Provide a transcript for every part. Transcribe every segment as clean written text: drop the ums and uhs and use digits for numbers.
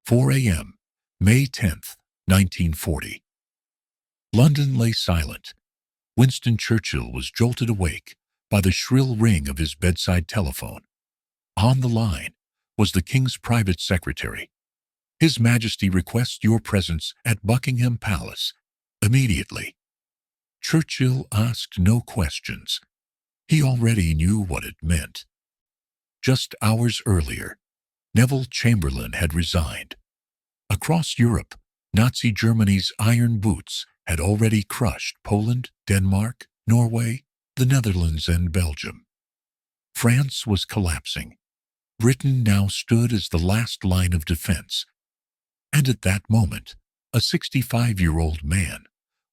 4 a.m., May 10, 1940. London lay silent. Winston Churchill was jolted awake by the shrill ring of his bedside telephone. On the line was the King's private secretary. "His Majesty requests your presence at Buckingham Palace immediately." Churchill asked no questions. He already knew what it meant. Just hours earlier, Neville Chamberlain had resigned. Across Europe, Nazi Germany's iron boots had already crushed Poland, Denmark, Norway, the Netherlands, and Belgium. France was collapsing. Britain now stood as the last line of defense. And at that moment, a 65-year-old man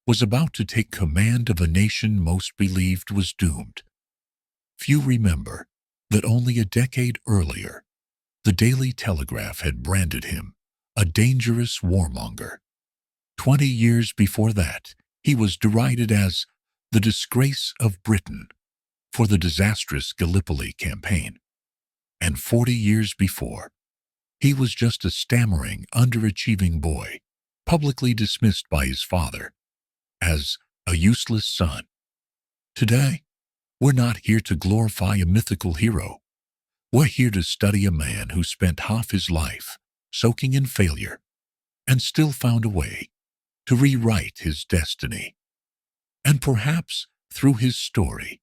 was about to take command of a nation most believed was doomed. Few remember that only a decade earlier, the Daily Telegraph had branded him a dangerous warmonger. 20 years before that, he was derided as the disgrace of Britain for the disastrous Gallipoli campaign. And 40 years before, he was just a stammering, underachieving boy, publicly dismissed by his father as a useless son. Today, we're not here to glorify a mythical hero. We're here to study a man who spent half his life soaking in failure and still found a way to rewrite his destiny. And perhaps through his story,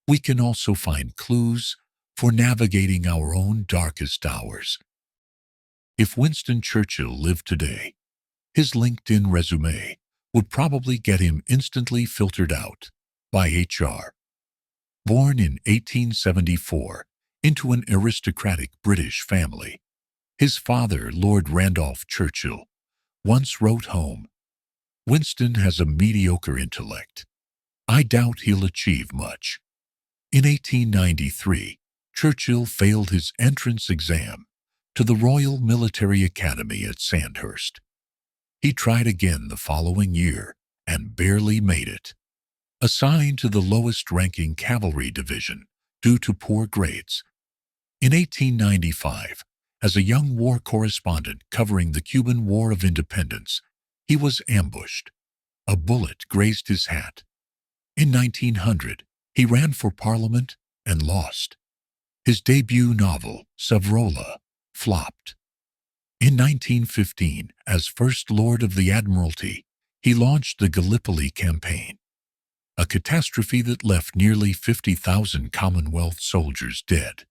we can also find clues for navigating our own darkest hours. If Winston Churchill lived today, his LinkedIn resume would probably get him instantly filtered out by HR. Born in 1874 into an aristocratic British family, his father, Lord Randolph Churchill, once wrote home, "Winston has a mediocre intellect. I doubt he'll achieve much." In 1893, Churchill failed his entrance exam to the Royal Military Academy at Sandhurst. He tried again the following year and barely made it. Assigned to the lowest-ranking cavalry division due to poor grades. In 1895, as a young war correspondent covering the Cuban War of Independence, he was ambushed. A bullet grazed his hat. In 1900, he ran for Parliament and lost. His debut novel, Savrola, flopped. In 1915, as First Lord of the Admiralty, he launched the Gallipoli campaign, a catastrophe that left nearly 50,000 Commonwealth soldiers dead.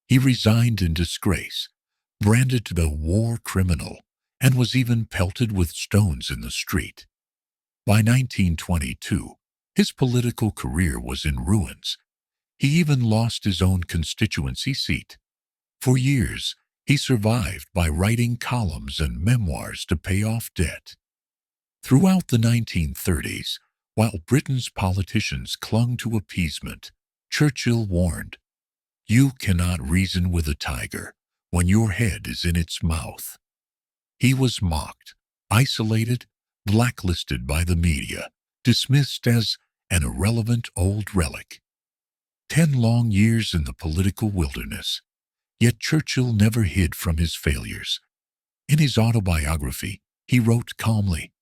He resigned in disgrace, branded the war criminal, and was even pelted with stones in the street. By 1922, his political career was in ruins. He even lost his own constituency seat. For years, he survived by writing columns and memoirs to pay off debt. Throughout the 1930s, while Britain's politicians clung to appeasement, Churchill warned, "You cannot reason with a tiger when your head is in its mouth." He was mocked, isolated, blacklisted by the media, dismissed as an irrelevant old relic. 10 long years in the political wilderness, yet Churchill never hid from his failures. In his autobiography, he wrote calmly,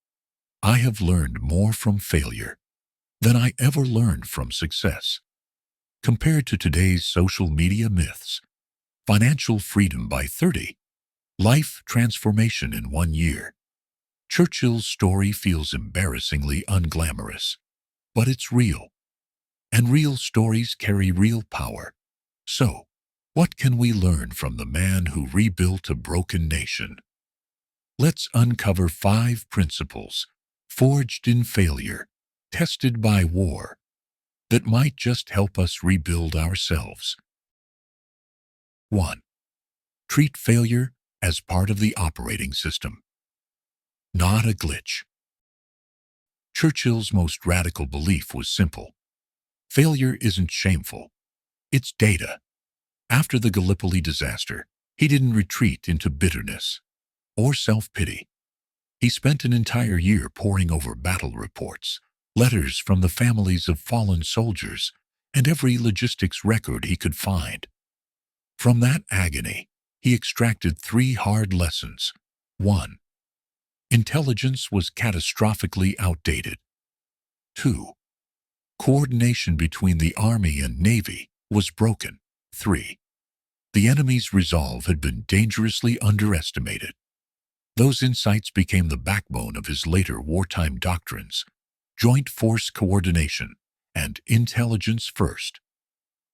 "I have learned more from failure than I ever learned from success." Compared to today's social media myths, financial freedom by 30, life transformation in 1 year, Churchill's story feels embarrassingly unglamorous, but it's real. And real stories carry real power. So, what can we learn from the man who rebuilt a broken nation? Let's uncover 5 principles, forged in failure, tested by war, that might just help us rebuild ourselves. 1. Treat failure as part of the operating system, not a glitch. Churchill's most radical belief was simple. Failure isn't shameful. It's data. After the Gallipoli disaster, he didn't retreat into bitterness or self-pity. He spent an entire year poring over battle reports, letters from the families of fallen soldiers, and every logistics record he could find. From that agony, he extracted 3 hard lessons. 1. Intelligence was catastrophically outdated. 2. Coordination between the Army and Navy was broken. 3. The enemy's resolve had been dangerously underestimated. Those insights became the backbone of his later wartime doctrines: joint force coordination and intelligence first.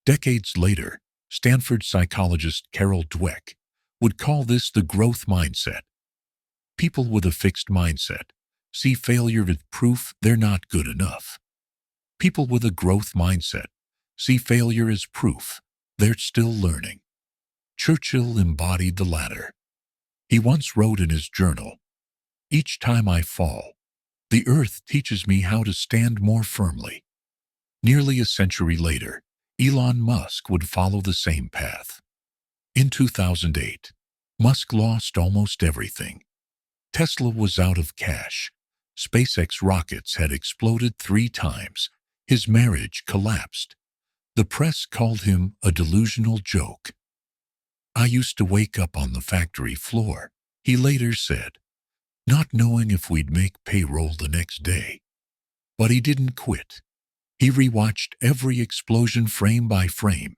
Decades later, Stanford psychologist Carol Dweck would call this the growth mindset. People with a fixed mindset see failure as proof they're not good enough. People with a growth mindset see failure as proof they're still learning. Churchill embodied the latter. He once wrote in his journal, "Each time I fall, the earth teaches me how to stand more firmly." Nearly a century later, Elon Musk would follow the same path. In 2008, Musk lost almost everything. Tesla was out of cash. SpaceX rockets had exploded 3 times. His marriage collapsed. The press called him a delusional joke. "I used to wake up on the factory floor," he later said, "not knowing if we'd make payroll the next day." But he didn't quit. He rewatched every explosion frame by frame,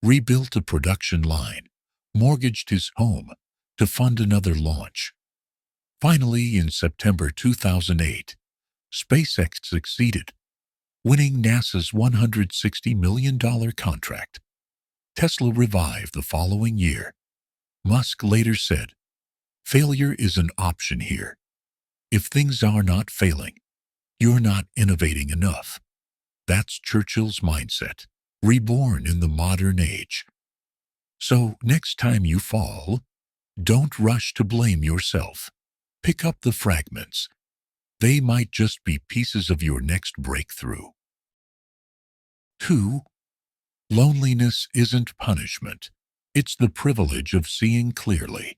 rebuilt a production line, mortgaged his home to fund another launch. Finally, in September 2008, SpaceX succeeded, winning NASA's $160 million contract. Tesla revived the following year. Musk later said, "Failure is an option here. If things are not failing, you're not innovating enough." That's Churchill's mindset, reborn in the modern age. So next time you fall, don't rush to blame yourself. Pick up the fragments. They might just be pieces of your next breakthrough. 2. Loneliness isn't punishment. It's the privilege of seeing clearly.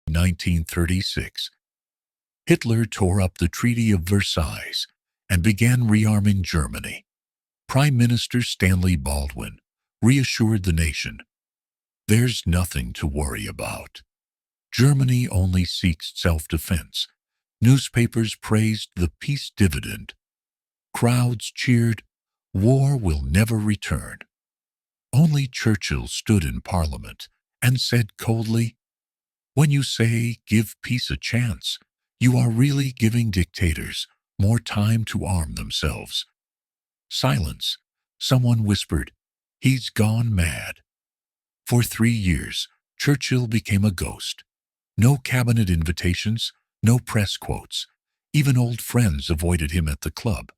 1936. Hitler tore up the Treaty of Versailles and began rearming Germany. Prime Minister Stanley Baldwin reassured the nation, "There's nothing to worry about. Germany only seeks self-defense." Newspapers praised the peace dividend. Crowds cheered, "War will never return." Only Churchill stood in Parliament and said coldly, "When you say give peace a chance, you are really giving dictators more time to arm themselves." Silence. Someone whispered, "He's gone mad." For 3 years, Churchill became a ghost. No cabinet invitations, no press quotes. Even old friends avoided him at the club.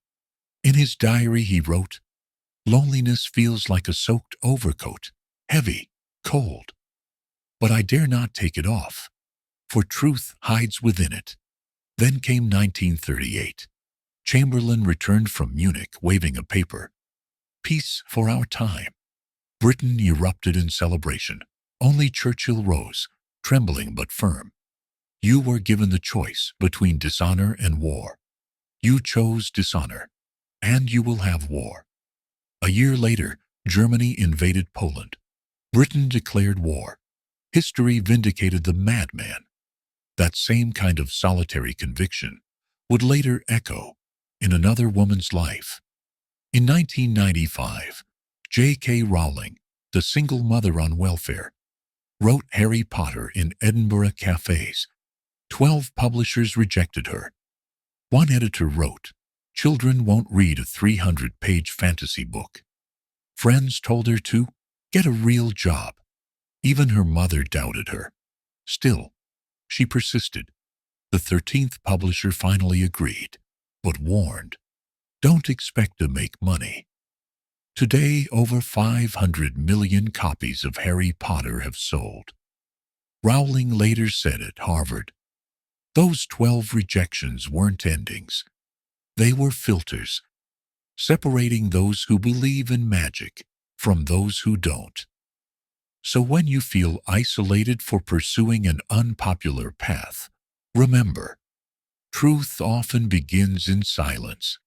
In his diary he wrote, "Loneliness feels like a soaked overcoat, heavy, cold. But I dare not take it off, for truth hides within it." Then came 1938. Chamberlain returned from Munich waving a paper. "Peace for our time." Britain erupted in celebration. Only Churchill rose, trembling but firm. "You were given the choice between dishonor and war. You chose dishonor, and you will have war." A year later, Germany invaded Poland. Britain declared war. History vindicated the madman. That same kind of solitary conviction would later echo in another woman's life. In 1995, J.K. Rowling, the single mother on welfare, wrote Harry Potter in Edinburgh cafes. 12 publishers rejected her. One editor wrote, "Children won't read a 300-page fantasy book." Friends told her to get a real job. Even her mother doubted her. Still, she persisted. The 13th publisher finally agreed, but warned, "Don't expect to make money." Today, over 500 million copies of Harry Potter have sold. Rowling later said at Harvard, "Those 12 rejections weren't endings. They were filters, separating those who believe in magic from those who don't." So when you feel isolated for pursuing an unpopular path, remember, truth often begins in silence.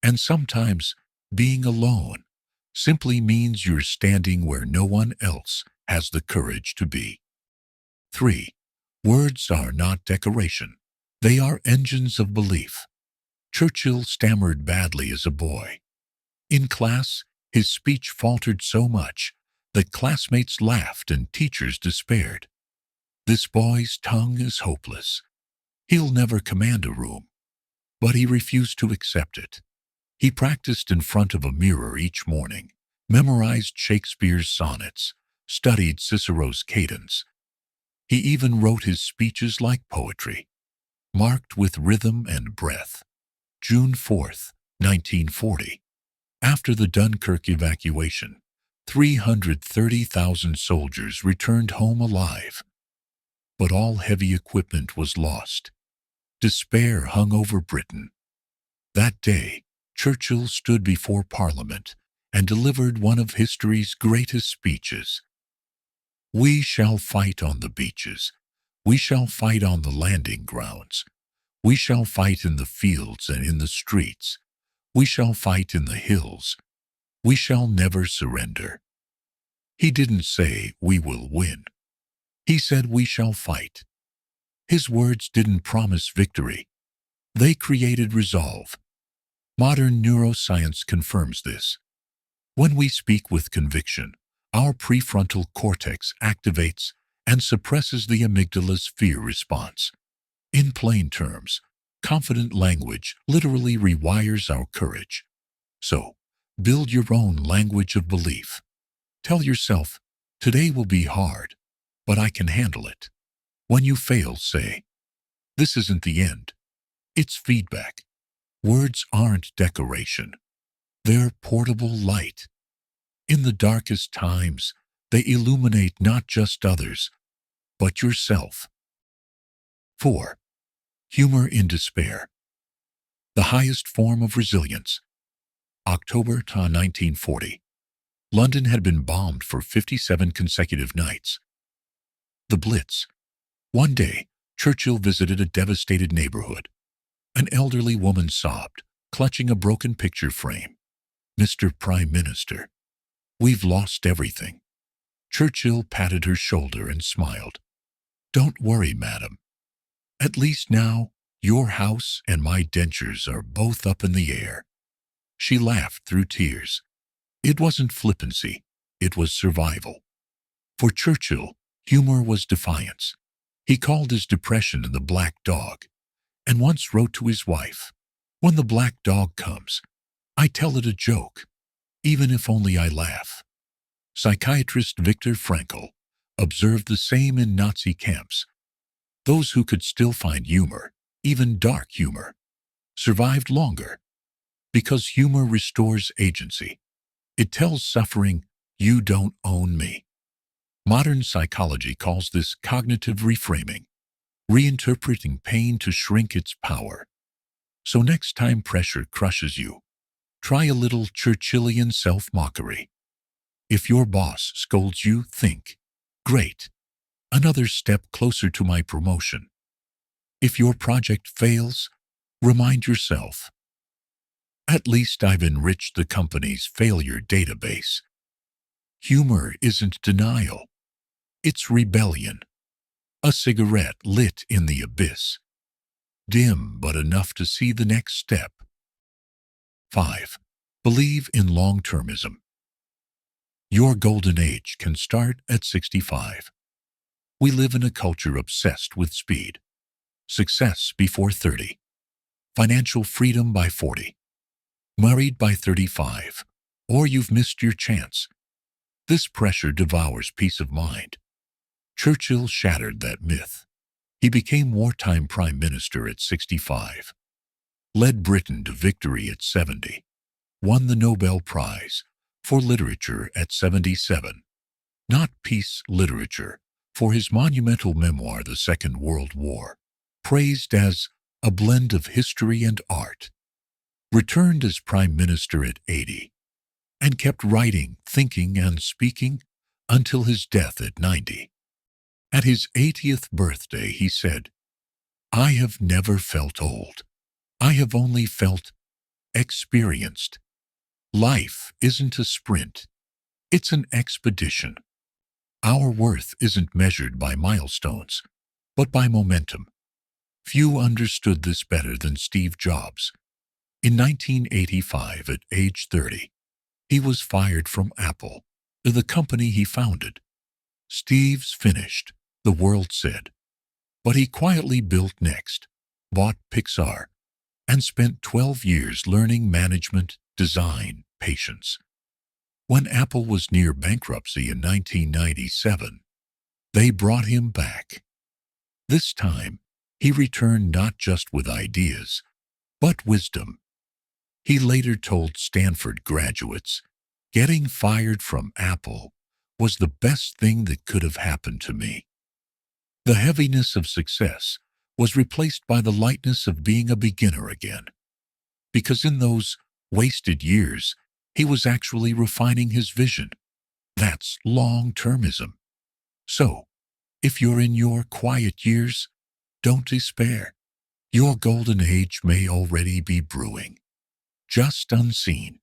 And sometimes being alone simply means you're standing where no one else has the courage to be. 3. Words are not decoration. They are engines of belief. Churchill stammered badly as a boy. In class, his speech faltered so much that classmates laughed and teachers despaired. This boy's tongue is hopeless. He'll never command a room. But he refused to accept it. He practiced in front of a mirror each morning, memorized Shakespeare's sonnets, studied Cicero's cadence. He even wrote his speeches like poetry, marked with rhythm and breath. June 4th, 1940. After the Dunkirk evacuation, 330,000 soldiers returned home alive. But all heavy equipment was lost. Despair hung over Britain. That day, Churchill stood before Parliament and delivered one of history's greatest speeches. We shall fight on the beaches. We shall fight on the landing grounds. We shall fight in the fields and in the streets. We shall fight in the hills. We shall never surrender. He didn't say we will win. He said we shall fight. His words didn't promise victory. They created resolve. Modern neuroscience confirms this. When we speak with conviction, our prefrontal cortex activates and suppresses the amygdala's fear response. In plain terms, confident language literally rewires our courage. So, build your own language of belief. Tell yourself, today will be hard, but I can handle it. When you fail, say, this isn't the end. It's feedback. Words aren't decoration. They're portable light. In the darkest times, they illuminate not just others, but yourself. 4. Humor in despair. The highest form of resilience. October 1940. London had been bombed for 57 consecutive nights. The Blitz. One day, Churchill visited a devastated neighborhood. An elderly woman sobbed, clutching a broken picture frame. Mr. Prime Minister, we've lost everything. Churchill patted her shoulder and smiled. Don't worry, madam. At least now, your house and my dentures are both up in the air. She laughed through tears. It wasn't flippancy, it was survival. For Churchill, humor was defiance. He called his depression the black dog, and once wrote to his wife, when the black dog comes, I tell it a joke, even if only I laugh. Psychiatrist Viktor Frankl observed the same in Nazi camps. Those who could still find humor, even dark humor, survived longer, because humor restores agency. It tells suffering, you don't own me. Modern psychology calls this cognitive reframing, reinterpreting pain to shrink its power. So next time pressure crushes you, try a little Churchillian self-mockery. If your boss scolds you, think, great, another step closer to my promotion. If your project fails, remind yourself, at least I've enriched the company's failure database. Humor isn't denial. It's rebellion. A cigarette lit in the abyss. Dim but enough to see the next step. 5. Believe in long-termism. Your golden age can start at 65. We live in a culture obsessed with speed. Success before 30. Financial freedom by 40. Married by 35. Or you've missed your chance. This pressure devours peace of mind. Churchill shattered that myth. He became wartime Prime Minister at 65. Led Britain to victory at 70. Won the Nobel Prize for Literature at 77. Not peace literature, for his monumental memoir, The Second World War, praised as a blend of history and art. Returned as Prime Minister at 80, and kept writing, thinking, and speaking until his death at 90. At his 80th birthday, he said, I have never felt old. I have only felt experienced. Life isn't a sprint. It's an expedition. Our worth isn't measured by milestones. but by momentum. Few understood this better than Steve Jobs. In 1985, at age 30, he was fired from Apple, the company he founded. "Steve's finished," the world said. But he quietly built Next, bought Pixar, and spent 12 years learning management, design, patience. When Apple was near bankruptcy in 1997, they brought him back. This time, he returned not just with ideas, but wisdom. He later told Stanford graduates, "Getting fired from Apple was the best thing that could have happened to me." The heaviness of success was replaced by the lightness of being a beginner again. Because in those wasted years, he was actually refining his vision. That's long-termism. So, if you're in your quiet years, don't despair. Your golden age may already be brewing, just unseen.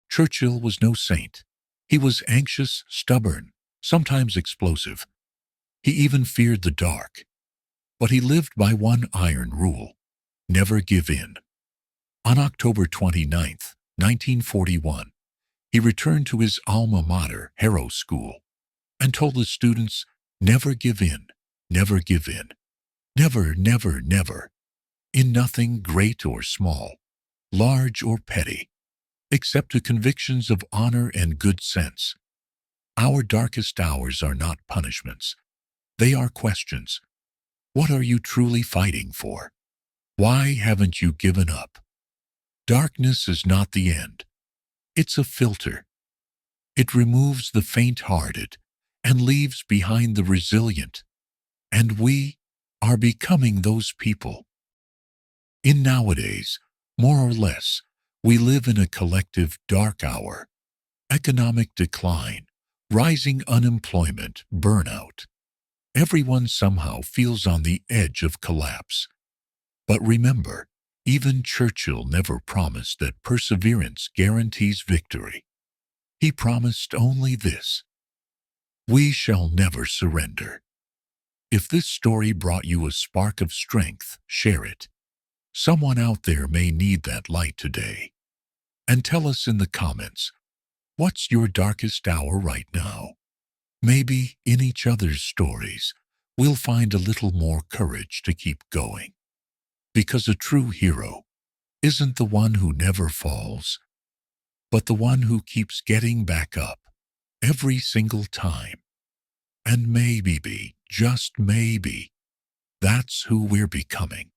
Churchill was no saint. He was anxious, stubborn, sometimes explosive. He even feared the dark. But he lived by one iron rule: never give in. On October 29, 1941, he returned to his alma mater, Harrow School, and told his students, "Never give in, never give in. Never, never, never. In nothing great or small, large or petty, except to convictions of honor and good sense. Our darkest hours are not punishments. They are questions. What are you truly fighting for? Why haven't you given up? Darkness is not the end. It's a filter. It removes the faint-hearted and leaves behind the resilient. And we are becoming those people." In nowadays, more or less, we live in a collective dark hour. Economic decline, rising unemployment, burnout. Everyone somehow feels on the edge of collapse. But remember, even Churchill never promised that perseverance guarantees victory. He promised only this: we shall never surrender. If this story brought you a spark of strength, share it. Someone out there may need that light today. And tell us in the comments, what's your darkest hour right now? Maybe in each other's stories, we'll find a little more courage to keep going. Because a true hero isn't the one who never falls, but the one who keeps getting back up every single time. And maybe, just maybe, that's who we're becoming.